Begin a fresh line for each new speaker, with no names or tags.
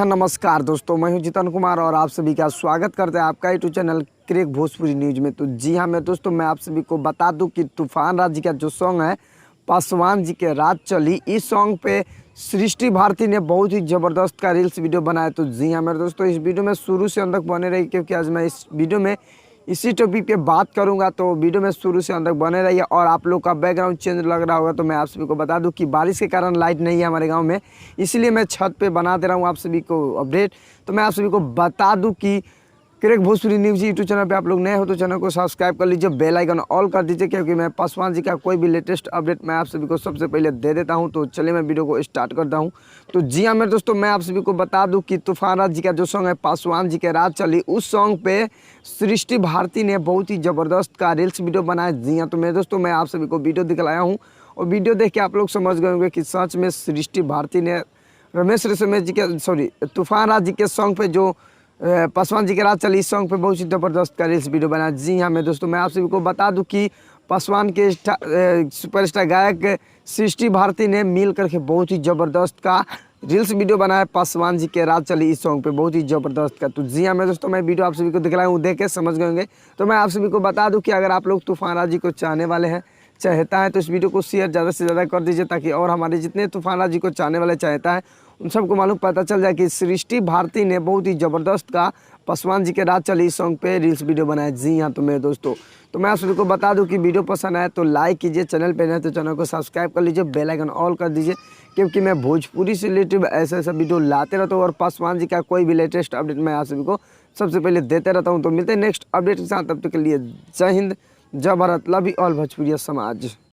नमस्कार दोस्तों, मैं हूं जितन कुमार और आप सभी का स्वागत करते हैं आपका यूट्यूब चैनल क्रिक भोजपुरी न्यूज में। तो जी हाँ मेरे दोस्तों, मैं आप सभी को बता दूं कि तूफान राज जी का जो सॉन्ग है पासवान जी के रात चली, इस सॉन्ग पे सृष्टि भारती ने बहुत ही ज़बरदस्त का रील्स वीडियो बनाया। तो जी हाँ मेरे दोस्तों, इस वीडियो में शुरू से अंत तक बने रही, क्योंकि आज मैं इस वीडियो में इसी टॉपिक पे बात करूंगा। तो वीडियो में शुरू से अंत तक बने रहिए। और आप लोग का बैकग्राउंड चेंज लग रहा होगा तो मैं आप सभी को बता दूं कि बारिश के कारण लाइट नहीं है हमारे गांव में, इसलिए मैं छत पे बना दे रहा हूं आप सभी को अपडेट। तो मैं आप सभी को बता दूं कि क्रिक भोजपुरी न्यूज़ यूट्यूब चैनल पे आप लोग नए हो तो चैनल को सब्सक्राइब कर लीजिए, बेल आइकन ऑल कर दीजिए, क्योंकि मैं पासवान जी का कोई भी लेटेस्ट अपडेट मैं आप सभी को सबसे पहले दे देता हूं। तो चलिए मैं वीडियो को स्टार्ट करता हूं। तो जी हाँ मेरे दोस्तों, मैं आप सभी को बता दूं कि तूफान राज जी का जो सॉन्ग है पासवान जी के रात चली, उस सॉन्ग पे सृष्टि भारती ने बहुत ही ज़बरदस्त का रील्स वीडियो बनाया। जी हाँ, तो मेरे दोस्तों मैं आप सभी को वीडियो दिखलाया हूँ और वीडियो देख के आप लोग समझ गए होंगे कि सच में सृष्टि भारती ने रमेश जी के तूफान राज जी के सॉन्ग पे जो पासवान जी के रात चली, इस सॉन्ग पे बहुत ही ज़बरदस्त का रील्स वीडियो बनाया। जी हाँ मेरे दोस्तों, मैं आप सभी को बता दूं कि पासवान के सुपरस्टार गायक सृष्टि भारती ने मिल करके बहुत ही ज़बरदस्त का रील्स वीडियो बनाया पासवान जी के रात चली, इस सॉन्ग पे बहुत ही ज़बरदस्त का। तो जी हाँ मेरे दोस्तों, मैं वीडियो आप सभी को दिखलाया हूँ, देख के समझ गए होंगे। तो मैं आप सभी को बता दूँ कि अगर आप लोग तूफान राज जी को चाहने वाले हैं, चाहता है, तो इस वीडियो को शेयर ज़्यादा से ज़्यादा कर दीजिए, ताकि और हमारे जितने तूफान राज जी को चाहने वाले चाहता है उन सबको मालूम पता चल जाए कि सृष्टि भारती ने बहुत ही ज़बरदस्त का पासवान जी के रात चली इस सॉन्ग पे रील्स वीडियो बनाया। जी हाँ तो मेरे दोस्तों, तो मैं आप सभी को बता दूं कि वीडियो पसंद आए तो लाइक कीजिए, चैनल पे नए तो चैनल को सब्सक्राइब कर लीजिए, बेल आइकन ऑल कर दीजिए, क्योंकि मैं भोजपुरी से रिलेटेड ऐसा ऐसा वीडियो लाते रहता हूँ और पासवान जी का कोई भी लेटेस्ट अपडेट मैं आप सभी को सबसे पहले देते रहता हूँ। तो मिलते हैं नेक्स्ट अपडेट के साथ, तब तक के लिए जय हिंद, जय भारत, लव यू ऑल भोजपुरिया समाज।